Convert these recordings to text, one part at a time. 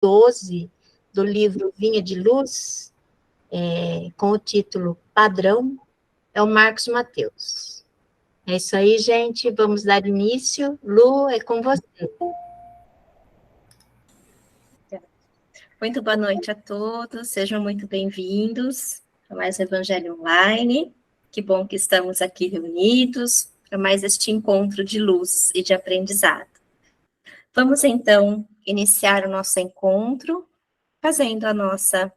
12 do livro Vinha de Luz, com o título Padrão, é o Marcos Mateus. É isso aí, gente, vamos dar início. Lu, é com você. Muito boa noite a todos, sejam muito bem-vindos a mais um Evangelho Online. Que bom que estamos aqui reunidos para mais este encontro de luz e de aprendizado. Vamos, então, iniciar o nosso encontro fazendo a nossa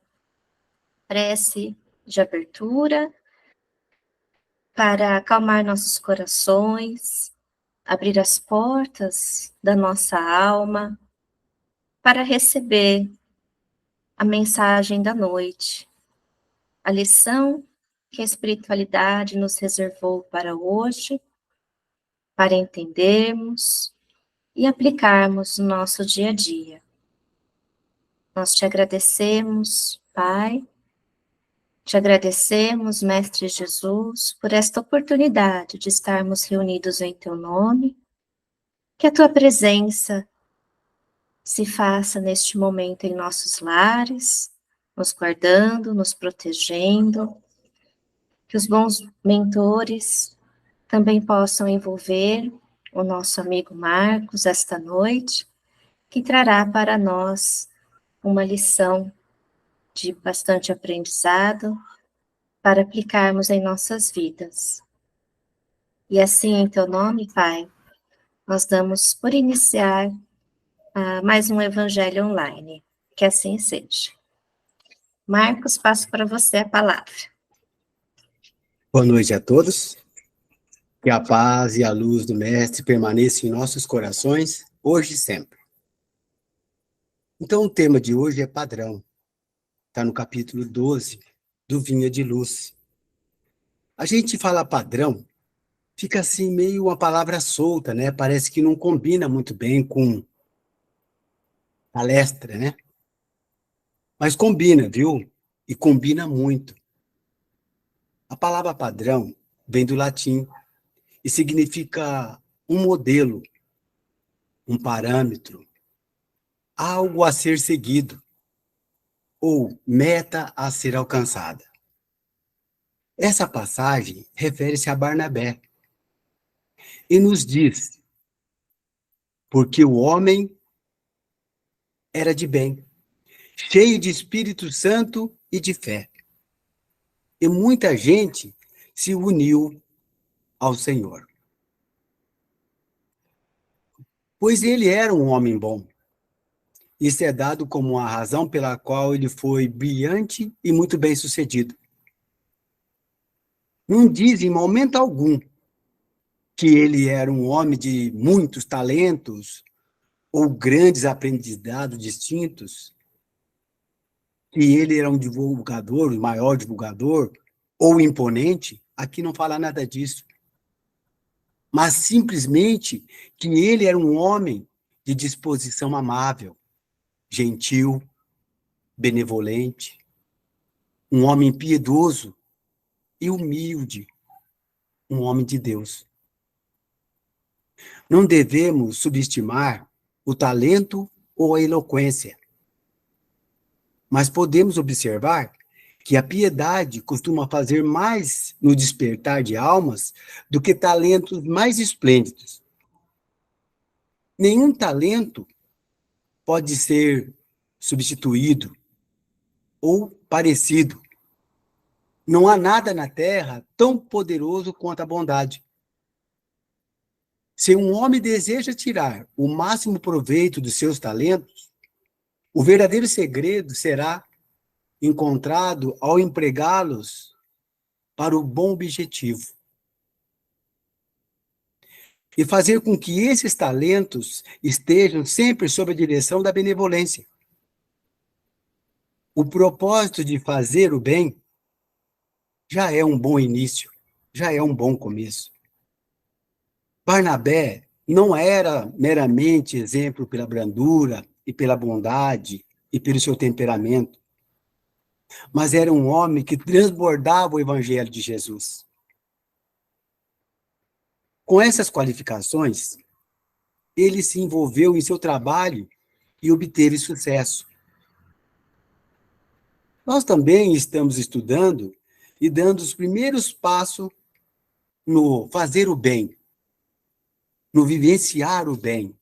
prece de abertura para acalmar nossos corações, abrir as portas da nossa alma para receber a mensagem da noite, a lição que a espiritualidade nos reservou para hoje, para entendermos e aplicarmos no nosso dia a dia. Nós te agradecemos, Pai, te agradecemos, Mestre Jesus, por esta oportunidade de estarmos reunidos em Teu nome, que a Tua presença se faça neste momento em nossos lares, nos guardando, nos protegendo, que os bons mentores também possam envolver o nosso amigo Marcos esta noite, que trará para nós uma lição de bastante aprendizado para aplicarmos em nossas vidas. E assim, em Teu nome, Pai, nós damos por iniciar mais um Evangelho Online. Que assim seja. Marcos, passo para você a palavra. Boa noite a todos. Que a paz e a luz do Mestre permaneçam em nossos corações, hoje e sempre. Então, o tema de hoje é padrão. Está no capítulo 12 do Vinha de Luz. A gente fala padrão, fica assim meio uma palavra solta, né? Parece que não combina muito bem com palestra, né? Mas combina, viu? E combina muito. A palavra padrão vem do latim e significa um modelo, um parâmetro, algo a ser seguido, ou meta a ser alcançada. Essa passagem refere-se a Barnabé e nos diz: porque o homem era de bem, cheio de Espírito Santo e de fé. E muita gente se uniu ao Senhor. Pois ele era um homem bom. Isso é dado como a razão pela qual ele foi brilhante e muito bem-sucedido. Não diz em momento algum que ele era um homem de muitos talentos ou grandes aprendizados distintos, que ele era um divulgador, o maior divulgador, ou imponente. Aqui não fala nada disso. Mas simplesmente que ele era um homem de disposição amável, gentil, benevolente, um homem piedoso e humilde, um homem de Deus. Não devemos subestimar o talento ou a eloquência, mas podemos observar que a piedade costuma fazer mais no despertar de almas do que talentos mais esplêndidos. Nenhum talento pode ser substituído ou parecido. Não há nada na terra tão poderoso quanto a bondade. Se um homem deseja tirar o máximo proveito dos seus talentos, o verdadeiro segredo será encontrado ao empregá-los para o bom objetivo. E fazer com que esses talentos estejam sempre sob a direção da benevolência. O propósito de fazer o bem já é um bom início, já é um bom começo. Barnabé não era meramente exemplo pela brandura e pela bondade e pelo seu temperamento, mas era um homem que transbordava o evangelho de Jesus. Com essas qualificações, ele se envolveu em seu trabalho e obteve sucesso. Nós também estamos estudando e dando os primeiros passos no fazer o bem, no vivenciar o bem.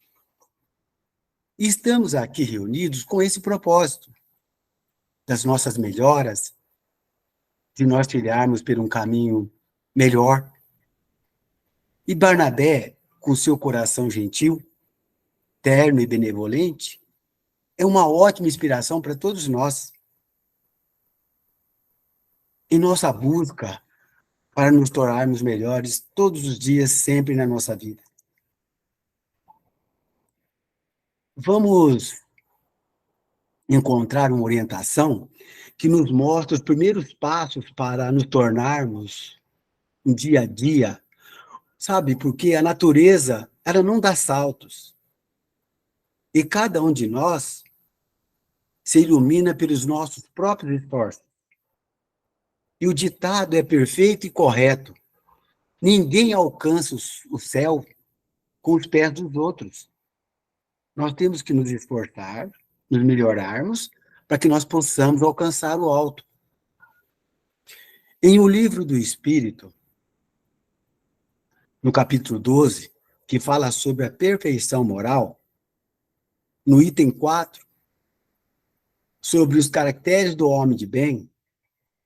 E estamos aqui reunidos com esse propósito, das nossas melhoras, de nós trilharmos por um caminho melhor. E Barnabé, com seu coração gentil, terno e benevolente, é uma ótima inspiração para todos nós. Em nossa busca para nos tornarmos melhores todos os dias, sempre na nossa vida. Vamos encontrar uma orientação que nos mostra os primeiros passos para nos tornarmos um dia a dia, sabe? Porque a natureza, ela não dá saltos. E cada um de nós se ilumina pelos nossos próprios esforços. E o ditado é perfeito e correto. Ninguém alcança o céu com os pés dos outros. Nós temos que nos esforçar, nos melhorarmos, para que nós possamos alcançar o alto. Em O Livro do Espírito, no capítulo 12, que fala sobre a perfeição moral, no item 4, sobre os caracteres do homem de bem,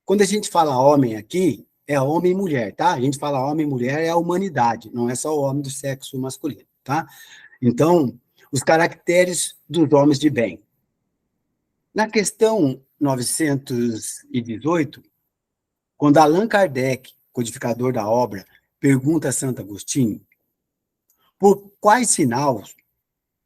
quando a gente fala homem aqui, é homem e mulher, tá? A gente fala homem e mulher, é a humanidade, não é só o homem do sexo masculino, tá? Então, os caracteres dos homens de bem. Na questão 918, quando Allan Kardec, codificador da obra, pergunta a Santo Agostinho por quais sinais,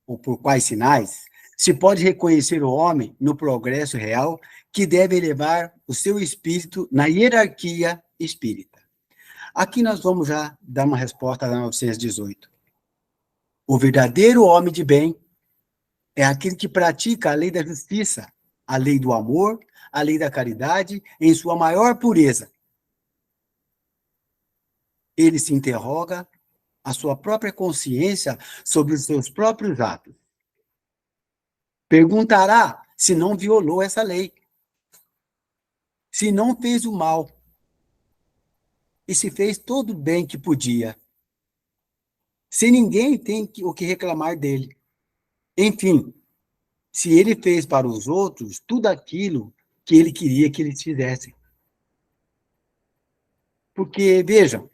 ou por quais sinais, se pode reconhecer o homem no progresso real que deve elevar o seu espírito na hierarquia espírita. Aqui nós vamos já dar uma resposta a 918. O verdadeiro homem de bem é aquele que pratica a lei da justiça, a lei do amor, a lei da caridade, em sua maior pureza. Ele se interroga a sua própria consciência sobre os seus próprios atos. Perguntará se não violou essa lei, se não fez o mal, e se fez todo o bem que podia, se ninguém tem o que reclamar dele. Enfim, se ele fez para os outros tudo aquilo que ele queria que eles fizessem. Porque, vejam,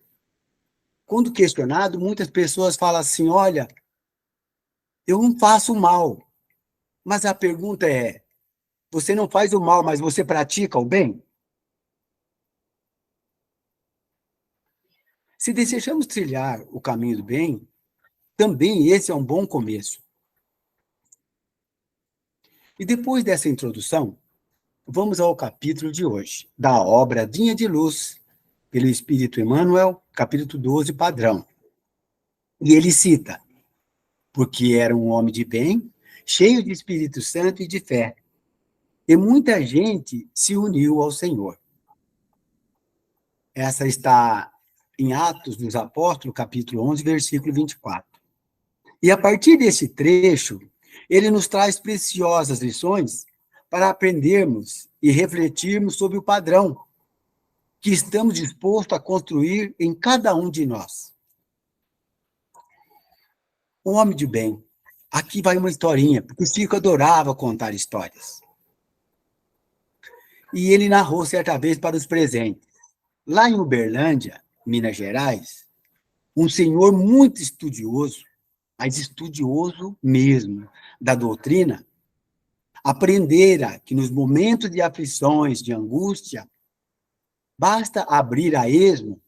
quando questionado, muitas pessoas falam assim, olha, eu não faço mal. Mas a pergunta é, você não faz o mal, mas você pratica o bem? Se desejamos trilhar o caminho do bem, também esse é um bom começo. E depois dessa introdução, vamos ao capítulo de hoje, da obra Vinha de Luz, pelo Espírito Emmanuel, capítulo 12, padrão. E ele cita, porque era um homem de bem, cheio de Espírito Santo e de fé, e muita gente se uniu ao Senhor. Essa está em Atos dos Apóstolos, capítulo 11, versículo 24. E a partir desse trecho, ele nos traz preciosas lições para aprendermos e refletirmos sobre o padrão que estamos dispostos a construir em cada um de nós. Um homem de bem. Aqui vai uma historinha, porque o Chico adorava contar histórias. E ele narrou certa vez para os presentes. Lá em Uberlândia, Minas Gerais, um senhor muito estudioso, mas estudioso mesmo, da doutrina, aprendera que nos momentos de aflições, de angústia, basta abrir a esmo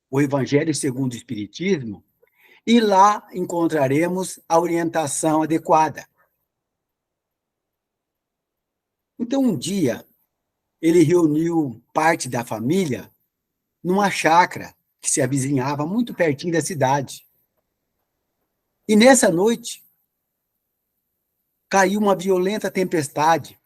o Evangelho segundo o Espiritismo e lá encontraremos a orientação adequada. Então, um dia, ele reuniu parte da família numa chácara que se avizinhava muito pertinho da cidade. E nessa noite, caiu uma violenta tempestade.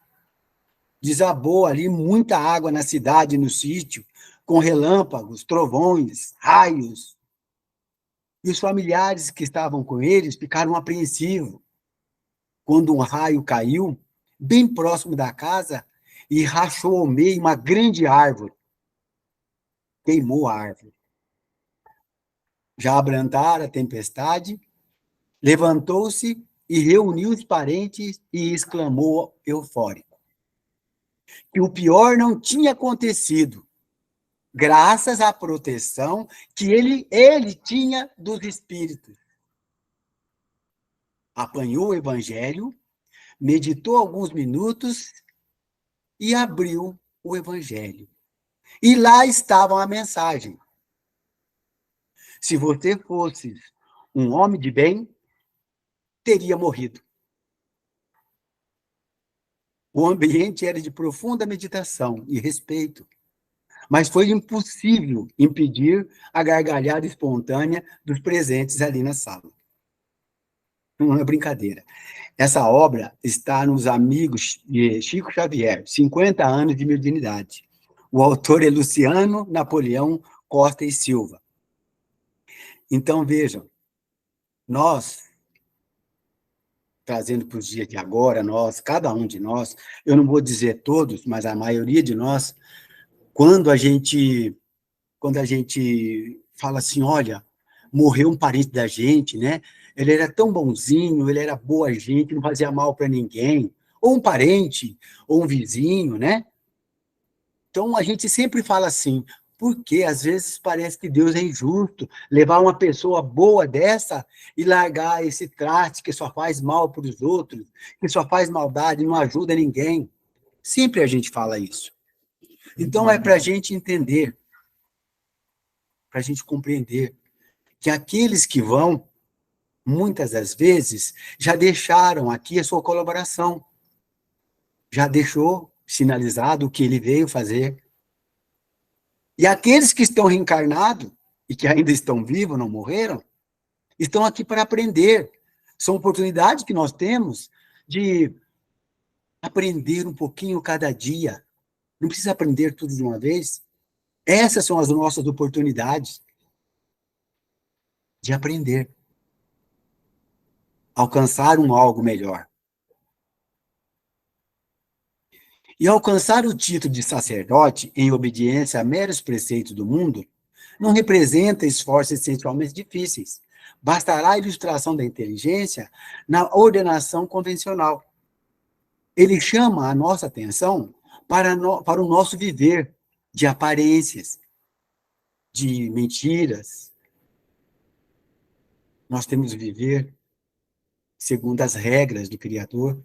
Desabou ali muita água na cidade, no sítio, com relâmpagos, trovões, raios. E os familiares que estavam com eles ficaram apreensivos. Quando um raio caiu, bem próximo da casa, e rachou ao meio uma grande árvore. Queimou a árvore. Já abrandara a tempestade, levantou-se e reuniu os parentes e exclamou eufórico que o pior não tinha acontecido, graças à proteção que ele tinha dos espíritos. Apanhou o evangelho, meditou alguns minutos e abriu o evangelho. E lá estava a mensagem. Se você fosse um homem de bem, teria morrido. O ambiente era de profunda meditação e respeito, mas foi impossível impedir a gargalhada espontânea dos presentes ali na sala. Não é brincadeira. Essa obra está nos Amigos de Chico Xavier, 50 anos de mediunidade. O autor é Luciano Napoleão Costa e Silva. Então, vejam, nós, trazendo para os dias de agora, cada um de nós, eu não vou dizer todos, mas a maioria de nós, quando a gente fala assim, olha, morreu um parente da gente, né? Ele era tão bonzinho, ele era boa gente, não fazia mal para ninguém, ou um parente, ou um vizinho, né? Então, a gente sempre fala assim, porque às vezes parece que Deus é injusto, levar uma pessoa boa dessa e largar esse traste que só faz mal para os outros, que só faz maldade, não ajuda ninguém. Sempre a gente fala isso. Então, é para a gente entender, para a gente compreender que aqueles que vão, muitas das vezes, já deixaram aqui a sua colaboração, já deixou sinalizado o que ele veio fazer. E aqueles que estão reencarnados, e que ainda estão vivos, não morreram, estão aqui para aprender. São oportunidades que nós temos de aprender um pouquinho cada dia. Não precisa aprender tudo de uma vez. Essas são as nossas oportunidades de aprender. Alcançar algo melhor. E alcançar o título de sacerdote em obediência a meros preceitos do mundo não representa esforços essencialmente difíceis. Bastará a ilustração da inteligência na ordenação convencional. Ele chama a nossa atenção para o nosso viver de aparências, de mentiras. Nós temos que viver segundo as regras do Criador.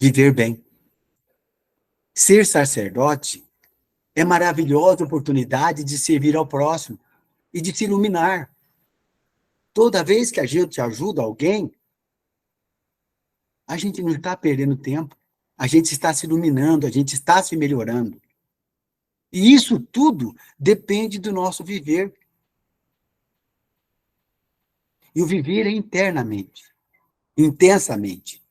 Viver bem. Ser sacerdote é maravilhosa oportunidade de servir ao próximo e de se iluminar. Toda vez que a gente ajuda alguém, a gente não está perdendo tempo, a gente está se iluminando, a gente está se melhorando. E isso tudo depende do nosso viver. E o viver é internamente, intensamente.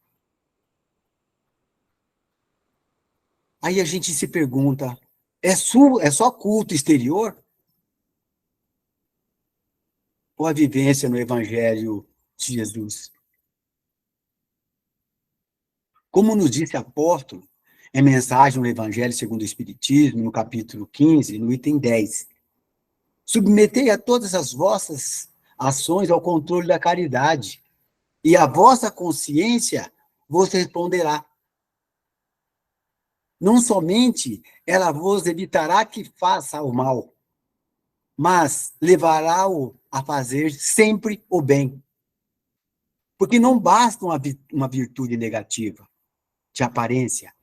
Aí a gente se pergunta, é só culto exterior? Ou a vivência no Evangelho de Jesus? Como nos disse apóstolo, é mensagem no Evangelho segundo o Espiritismo, no capítulo 15, no item 10. Submetei a todas as vossas ações ao controle da caridade, e a vossa consciência vos responderá. Não somente ela vos evitará que faça o mal, mas levará-o a fazer sempre o bem. Porque não basta uma virtude negativa, de aparência.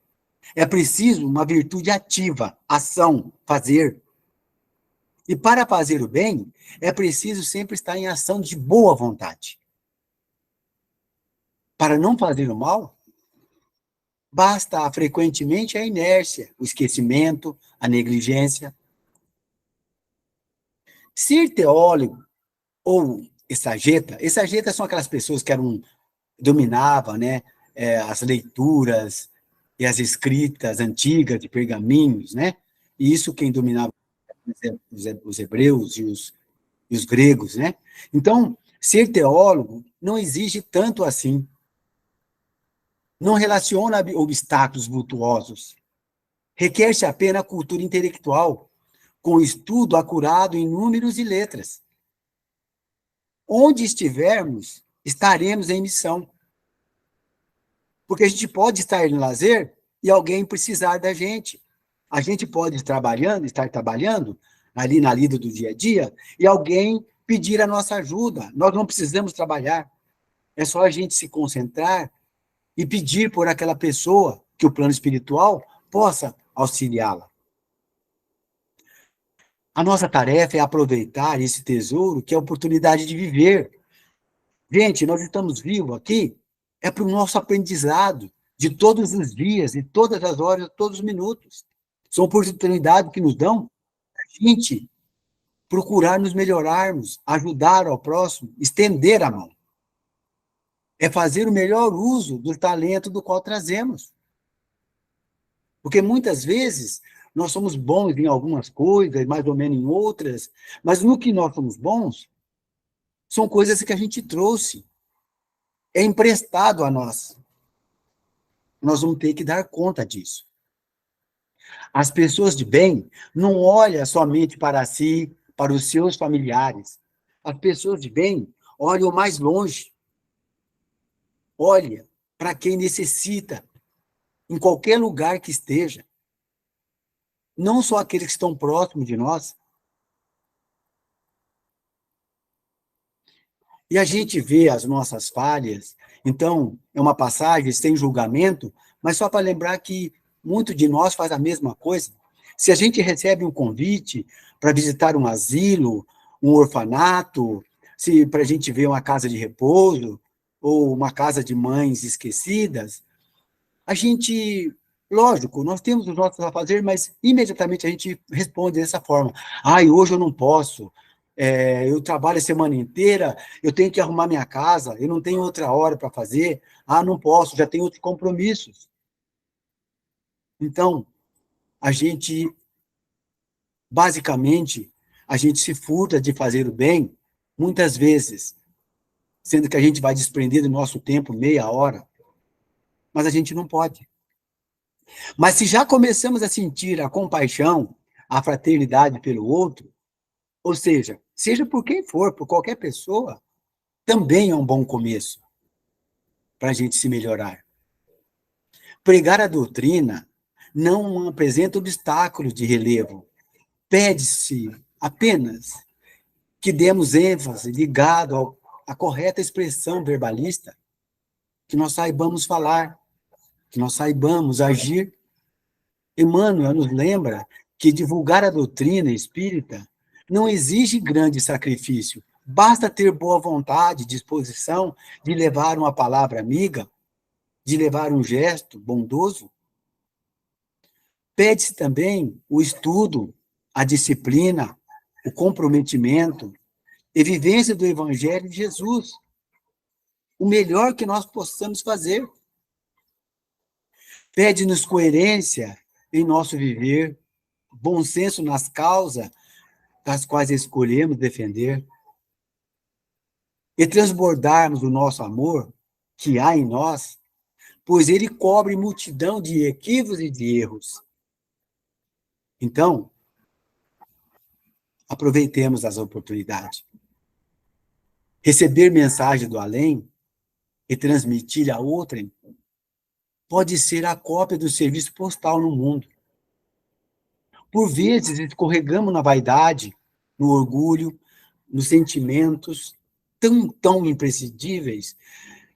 É preciso uma virtude ativa, ação, fazer. E para fazer o bem, é preciso sempre estar em ação de boa vontade. Para não fazer o mal, basta frequentemente a inércia, o esquecimento, a negligência. Ser teólogo ou exagetas são aquelas pessoas que dominavam, né, as leituras e as escritas antigas de pergaminhos, né? E isso quem dominava os hebreus e os gregos, né? Então, ser teólogo não exige tanto assim. não relaciona obstáculos vultuosos. Requer-se apenas cultura intelectual, com estudo acurado em números e letras. Onde estivermos, estaremos em missão. Porque a gente pode estar em lazer e alguém precisar da gente. A gente pode estar trabalhando ali na lida do dia a dia e alguém pedir a nossa ajuda. Nós não precisamos trabalhar. É só a gente se concentrar e pedir por aquela pessoa que o plano espiritual possa auxiliá-la. A nossa tarefa é aproveitar esse tesouro que é a oportunidade de viver. Gente, nós estamos vivos aqui, é para o nosso aprendizado de todos os dias, de todas as horas, todos os minutos. São oportunidades que nos dão para a gente procurar nos melhorarmos, ajudar ao próximo, estender a mão. É fazer o melhor uso do talento do qual trazemos. Porque muitas vezes nós somos bons em algumas coisas, mais ou menos em outras, mas no que nós somos bons, são coisas que a gente trouxe. É emprestado a nós. Nós vamos ter que dar conta disso. As pessoas de bem não olham somente para si, para os seus familiares. As pessoas de bem olham mais longe. Olha para quem necessita, em qualquer lugar que esteja. Não só aqueles que estão próximos de nós. E a gente vê as nossas falhas. Então, é uma passagem sem julgamento, mas só para lembrar que muito de nós faz a mesma coisa. Se a gente recebe um convite para visitar um asilo, um orfanato, se para a gente ver uma casa de repouso, ou uma casa de mães esquecidas, a gente, lógico, nós temos os nossos afazeres, mas imediatamente a gente responde dessa forma. Hoje eu não posso, eu trabalho a semana inteira, eu tenho que arrumar minha casa, eu não tenho outra hora para fazer, não posso, já tenho outros compromissos. Então, basicamente, a gente se furta de fazer o bem, muitas vezes, sendo que a gente vai desprender do nosso tempo meia hora, mas a gente não pode. Mas se já começamos a sentir a compaixão, a fraternidade pelo outro, ou seja por quem for, por qualquer pessoa, também é um bom começo para a gente se melhorar. Pregar a doutrina não apresenta obstáculos de relevo. Pede-se apenas que demos ênfase ligado à correta expressão verbalista, que nós saibamos falar, que nós saibamos agir. Emmanuel nos lembra que divulgar a doutrina espírita não exige grande sacrifício, basta ter boa vontade, disposição de levar uma palavra amiga, de levar um gesto bondoso. Pede-se também o estudo, a disciplina, o comprometimento e vivência do Evangelho de Jesus, o melhor que nós possamos fazer. Pede-nos coerência em nosso viver, bom senso nas causas das quais escolhemos defender, e transbordarmos o nosso amor que há em nós, pois ele cobre multidão de equívocos e de erros. Então, aproveitemos as oportunidades. Receber mensagem do além e transmitir a outrem pode ser a cópia do serviço postal no mundo. Por vezes, escorregamos na vaidade, no orgulho, nos sentimentos tão imprescindíveis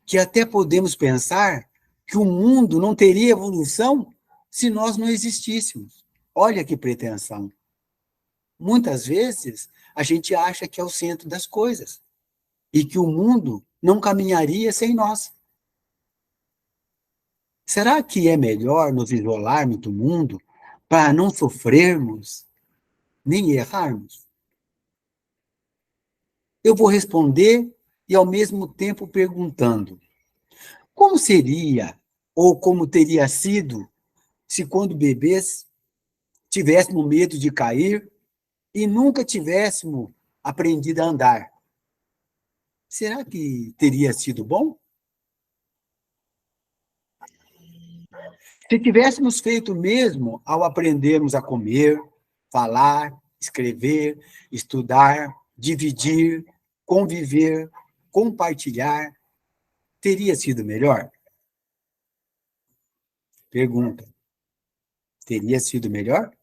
que até podemos pensar que o mundo não teria evolução se nós não existíssemos. Olha que pretensão. Muitas vezes, a gente acha que é o centro das coisas e que o mundo não caminharia sem nós. Será que é melhor nos isolarmos do mundo para não sofrermos nem errarmos? Eu vou responder e, ao mesmo tempo, perguntando: como seria ou como teria sido se, quando bebês, tivéssemos medo de cair e nunca tivéssemos aprendido a andar? Será que teria sido bom? Se tivéssemos feito o mesmo ao aprendermos a comer, falar, escrever, estudar, dividir, conviver, compartilhar, teria sido melhor? Pergunta. Teria sido melhor?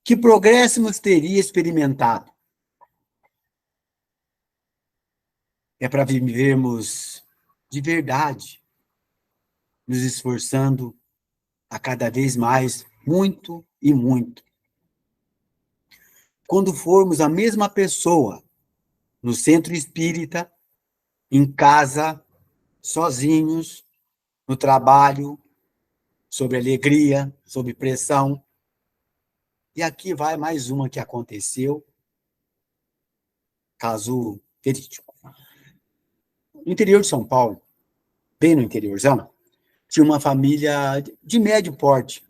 Que progressos teria experimentado? É para vivermos de verdade, nos esforçando a cada vez mais, muito e muito. Quando formos a mesma pessoa, no centro espírita, em casa, sozinhos, no trabalho, sobre alegria, sobre pressão. E aqui vai mais uma que aconteceu, caso verídico. No interior de São Paulo, bem no interiorzão, tinha uma família de médio porte,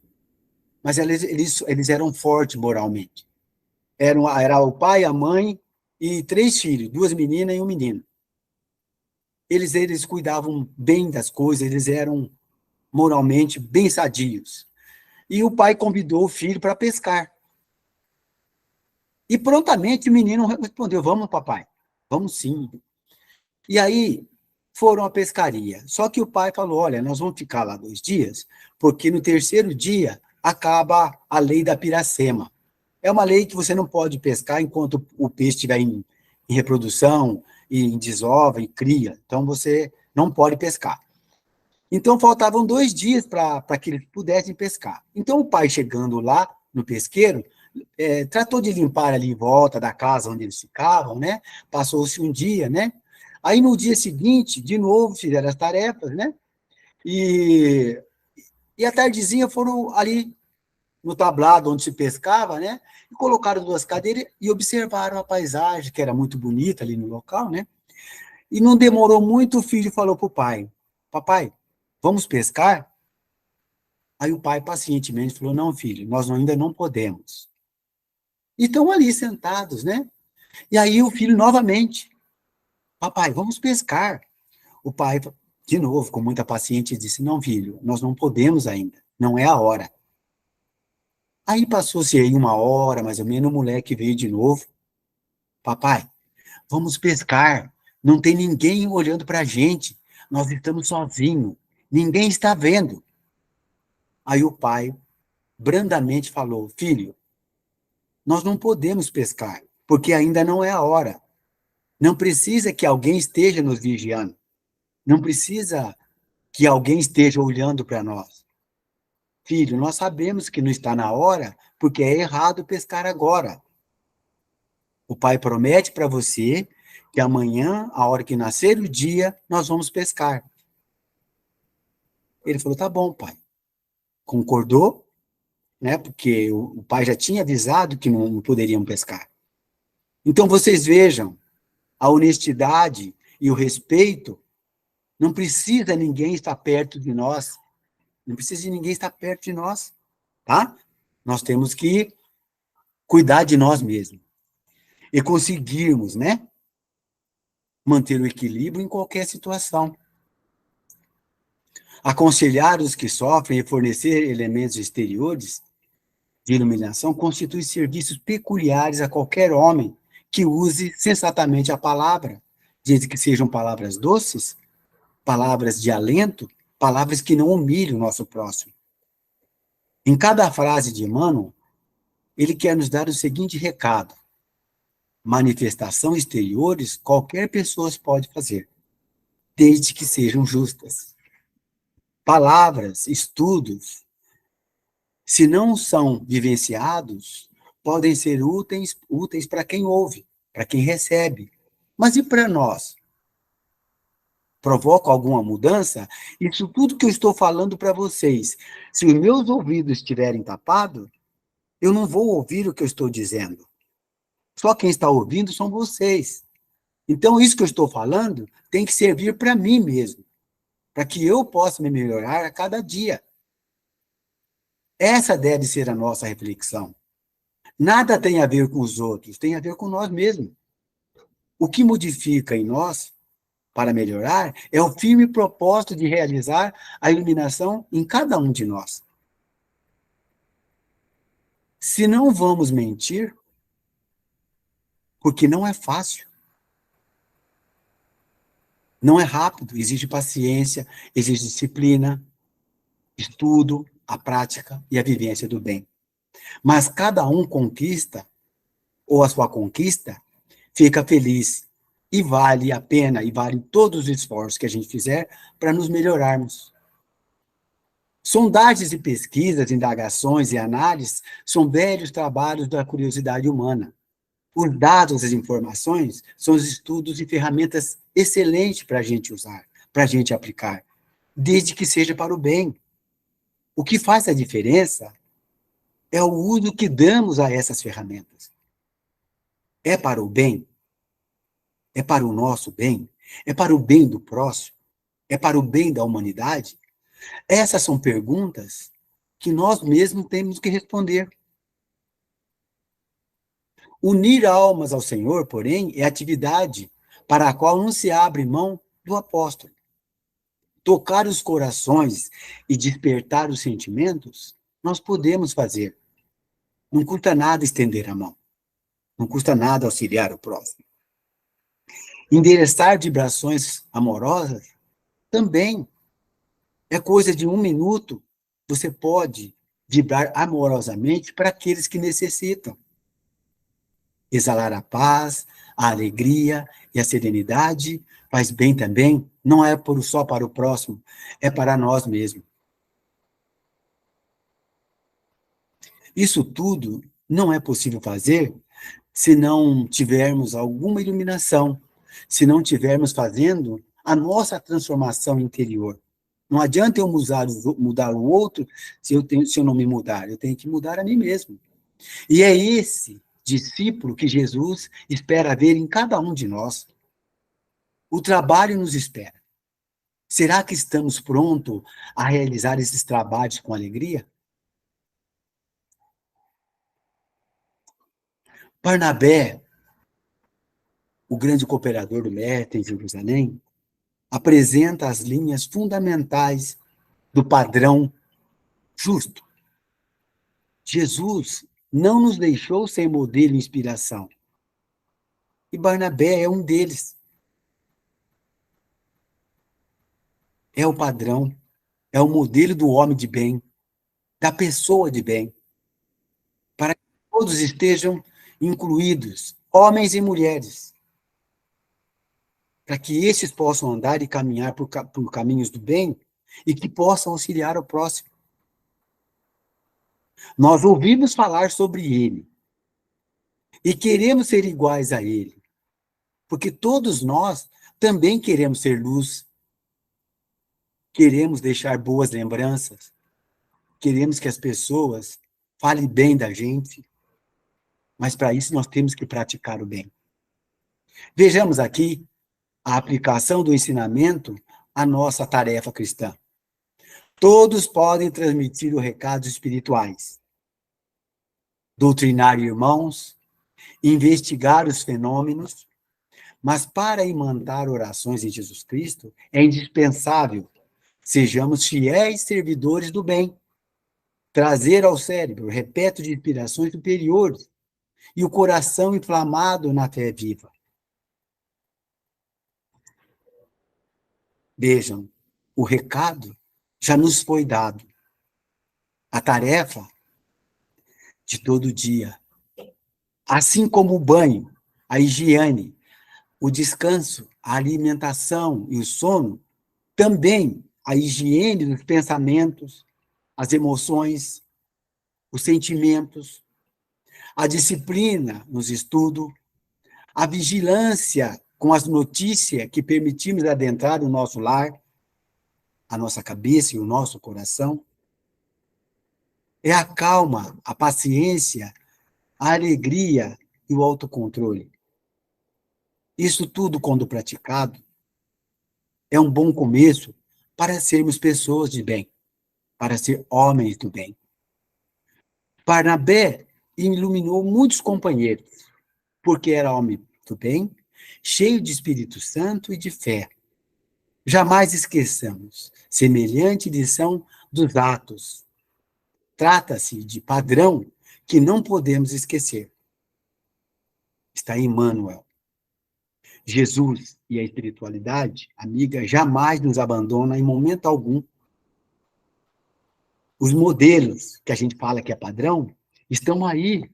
mas eles eram fortes moralmente. Era o pai, a mãe e 3 filhos, 2 meninas e um menino. Eles cuidavam bem das coisas, eles eram moralmente bem sadios. E o pai convidou o filho para pescar. E prontamente o menino respondeu: vamos, papai, vamos sim. E aí foram à pescaria. Só que o pai falou: olha, nós vamos ficar lá 2 dias, porque no 3º dia acaba a lei da piracema. É uma lei que você não pode pescar enquanto o peixe estiver em reprodução, em desova, em cria. Então você não pode pescar. Então faltavam 2 dias para que eles pudessem pescar. Então o pai, chegando lá no pesqueiro, tratou de limpar ali em volta da casa onde eles ficavam, né? Passou-se um dia, né? Aí no dia seguinte, de novo, fizeram as tarefas, né? E à tardezinha foram ali no tablado onde se pescava, né? E colocaram 2 cadeiras e observaram a paisagem, que era muito bonita ali no local, né? E não demorou muito, o filho falou para o pai: papai, vamos pescar? Aí o pai pacientemente falou: não, filho, nós ainda não podemos. E estão ali sentados, né? E aí o filho novamente: papai, vamos pescar. O pai, de novo, com muita paciência, disse: não, filho, nós não podemos ainda, não é a hora. Aí passou-se aí 1 hora, mais ou menos, o moleque veio de novo: papai, vamos pescar, não tem ninguém olhando para a gente, nós estamos sozinhos, ninguém está vendo. Aí o pai brandamente falou: filho, nós não podemos pescar, porque ainda não é a hora. Não precisa que alguém esteja nos vigiando. Não precisa que alguém esteja olhando para nós. Filho, nós sabemos que não está na hora, porque é errado pescar agora. O pai promete para você que amanhã, a hora que nascer o dia, nós vamos pescar. Ele falou: tá bom, pai. Concordou, né? Porque o pai já tinha avisado que não poderiam pescar. Então vocês vejam, a honestidade e o respeito, não precisa ninguém estar perto de nós. Não precisa de ninguém estar perto de nós, tá? Nós temos que cuidar de nós mesmos e conseguirmos, né, manter o equilíbrio em qualquer situação. Aconselhar os que sofrem e fornecer elementos exteriores de iluminação constitui serviços peculiares a qualquer homem que use sensatamente a palavra, desde que sejam palavras doces, palavras de alento, palavras que não humilhem o nosso próximo. Em cada frase de Emmanuel, ele quer nos dar o seguinte recado: manifestações exteriores qualquer pessoa pode fazer, desde que sejam justas. Palavras, estudos, se não são vivenciados, podem ser úteis para quem ouve, para quem recebe. Mas e para nós? Provoca alguma mudança? Isso tudo que eu estou falando para vocês, se os meus ouvidos estiverem tapados, eu não vou ouvir o que eu estou dizendo. Só quem está ouvindo são vocês. Então, isso que eu estou falando tem que servir para mim mesmo, para que eu possa me melhorar a cada dia. Essa deve ser a nossa reflexão. Nada tem a ver com os outros, tem a ver com nós mesmos. O que modifica em nós, para melhorar é o firme propósito de realizar a iluminação em cada um de nós. Se não vamos mentir, porque não é fácil, não é rápido, exige paciência, exige disciplina, estudo, a prática e a vivência do bem. Mas cada um conquista, ou a sua conquista, fica feliz. E vale a pena, e vale todos os esforços que a gente fizer para nos melhorarmos. Sondagens e pesquisas, indagações e análises são velhos trabalhos da curiosidade humana. Os dados, as informações, são os estudos e ferramentas excelentes para a gente usar, para a gente aplicar, desde que seja para o bem. O que faz a diferença é o uso que damos a essas ferramentas. É para o bem? É para o nosso bem? É para o bem do próximo? É para o bem da humanidade? Essas são perguntas que nós mesmos temos que responder. Unir almas ao Senhor, porém, é atividade para a qual não se abre mão do apóstolo. Tocar os corações e despertar os sentimentos, nós podemos fazer. Não custa nada estender a mão. Não custa nada auxiliar o próximo. Endereçar vibrações amorosas também é coisa de 1 minuto. Você pode vibrar amorosamente para aqueles que necessitam. Exalar a paz, a alegria e a serenidade faz bem também, não é só para o próximo, é para nós mesmos. Isso tudo não é possível fazer se não tivermos alguma iluminação, se não tivermos fazendo a nossa transformação interior. Não adianta eu mudar o outro se eu não me mudar, eu tenho que mudar a mim mesmo. E é esse discípulo que Jesus espera ver em cada um de nós. O trabalho nos espera. Será que estamos prontos a realizar esses trabalhos com alegria? Barnabé, o grande cooperador do Mestre em Jerusalém, apresenta as linhas fundamentais do padrão justo. Jesus não nos deixou sem modelo e inspiração. E Barnabé é um deles. É o padrão, é o modelo do homem de bem, da pessoa de bem, para que todos estejam incluídos, homens e mulheres, para que esses possam andar e caminhar por caminhos do bem e que possam auxiliar o próximo. Nós ouvimos falar sobre ele e queremos ser iguais a ele, porque todos nós também queremos ser luz, queremos deixar boas lembranças, queremos que as pessoas falem bem da gente, mas para isso nós temos que praticar o bem. Vejamos aqui a aplicação do ensinamento à nossa tarefa cristã. Todos podem transmitir os recados espirituais, doutrinar irmãos, investigar os fenômenos, mas para imandar orações em Jesus Cristo é indispensável sejamos fiéis servidores do bem, trazer ao cérebro repleto de inspirações superiores e o coração inflamado na fé viva. Vejam, o recado já nos foi dado. A tarefa de todo dia. Assim como o banho, a higiene, o descanso, a alimentação e o sono, também a higiene dos pensamentos, as emoções, os sentimentos, a disciplina nos estudos, a vigilância com as notícias que permitimos adentrar o nosso lar, a nossa cabeça e o nosso coração. É a calma, a paciência, a alegria e o autocontrole. Isso tudo, quando praticado, é um bom começo para sermos pessoas de bem, para ser homens do bem. Barnabé iluminou muitos companheiros, porque era homem do bem, cheio de Espírito Santo e de fé, Jamais esqueçamos semelhante lição dos atos. Trata-se de padrão que não podemos esquecer. Está em Emmanuel. Jesus e a espiritualidade, amiga, jamais nos abandona em momento algum. Os modelos que a gente fala que é padrão estão aí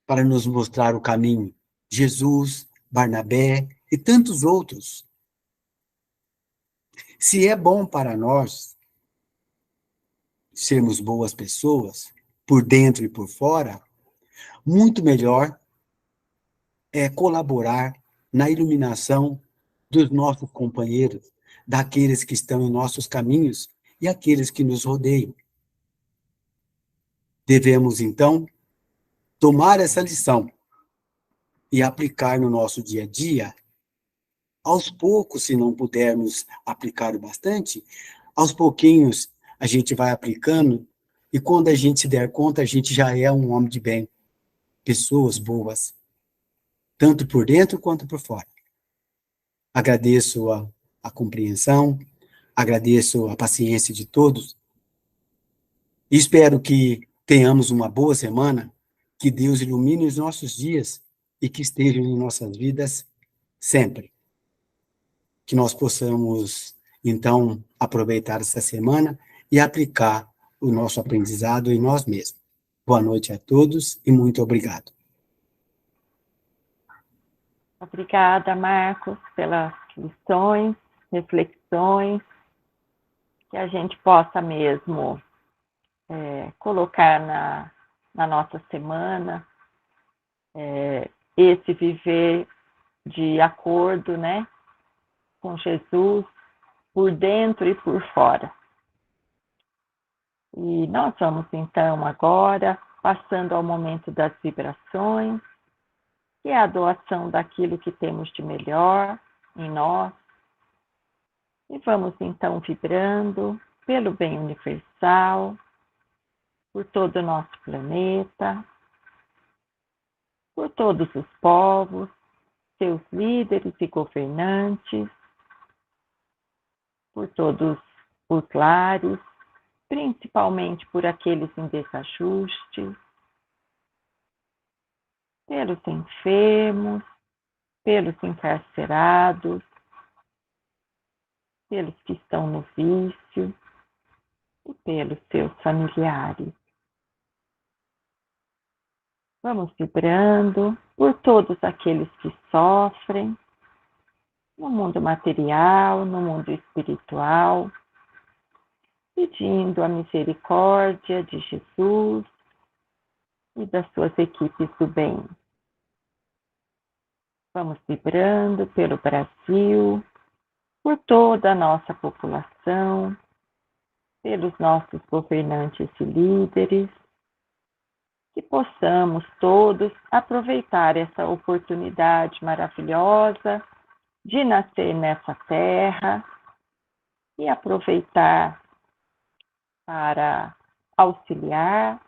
para nos mostrar o caminho. Jesus, Barnabé e tantos outros. Se é bom para nós sermos boas pessoas, por dentro e por fora, muito melhor é colaborar na iluminação dos nossos companheiros, daqueles que estão em nossos caminhos e aqueles que nos rodeiam. Devemos, então, tomar essa lição e aplicar no nosso dia a dia, aos poucos, se não pudermos aplicar o bastante, aos pouquinhos a gente vai aplicando e quando a gente se der conta, a gente já é um homem de bem, pessoas boas, tanto por dentro quanto por fora. Agradeço a compreensão, agradeço a paciência de todos e espero que tenhamos uma boa semana, que Deus ilumine os nossos dias e que estejam em nossas vidas sempre. Que nós possamos, então, aproveitar essa semana e aplicar o nosso aprendizado em nós mesmos. Boa noite a todos e muito obrigado. Obrigada, Marcos, pelas lições, reflexões, que a gente possa mesmo colocar na nossa semana esse viver de acordo, né, com Jesus, por dentro e por fora. E nós vamos, então, agora, passando ao momento das vibrações, que é a doação daquilo que temos de melhor em nós. E vamos, então, vibrando pelo bem universal, por todo o nosso planeta, por todos os povos, seus líderes e governantes, por todos os lares, principalmente por aqueles em desajuste, pelos enfermos, pelos encarcerados, pelos que estão no vício e pelos seus familiares. Vamos vibrando por todos aqueles que sofrem, no mundo material, no mundo espiritual, pedindo a misericórdia de Jesus e das suas equipes do bem. Vamos vibrando pelo Brasil, por toda a nossa população, pelos nossos governantes e líderes, que possamos todos aproveitar essa oportunidade maravilhosa de nascer nessa terra e aproveitar para auxiliar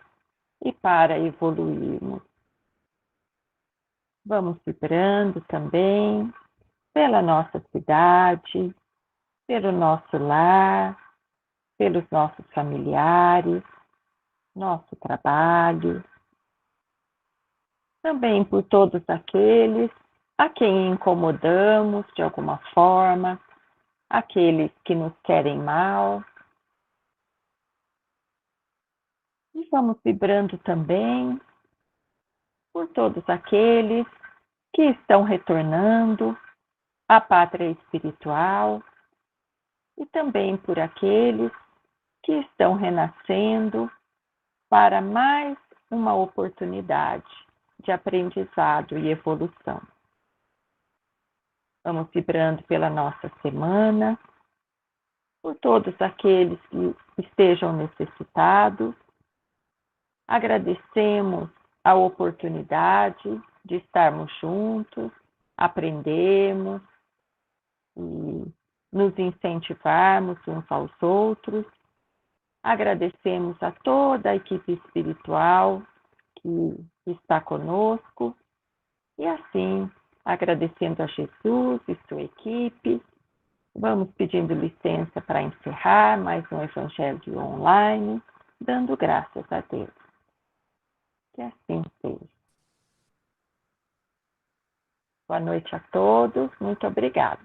e para evoluirmos. Vamos vibrando também pela nossa cidade, pelo nosso lar, pelos nossos familiares, nosso trabalho, também por todos aqueles a quem incomodamos de alguma forma, aqueles que nos querem mal. E vamos vibrando também por todos aqueles que estão retornando à pátria espiritual e também por aqueles que estão renascendo para mais uma oportunidade de aprendizado e evolução. Vamos vibrando pela nossa semana, por todos aqueles que estejam necessitados. Agradecemos a oportunidade de estarmos juntos, aprendermos e nos incentivarmos uns aos outros. Agradecemos a toda a equipe espiritual que está conosco e assim, agradecendo a Jesus e sua equipe, Vamos pedindo licença para encerrar mais um Evangelho online, dando graças a Deus. Que assim seja. Boa noite a todos, muito obrigada.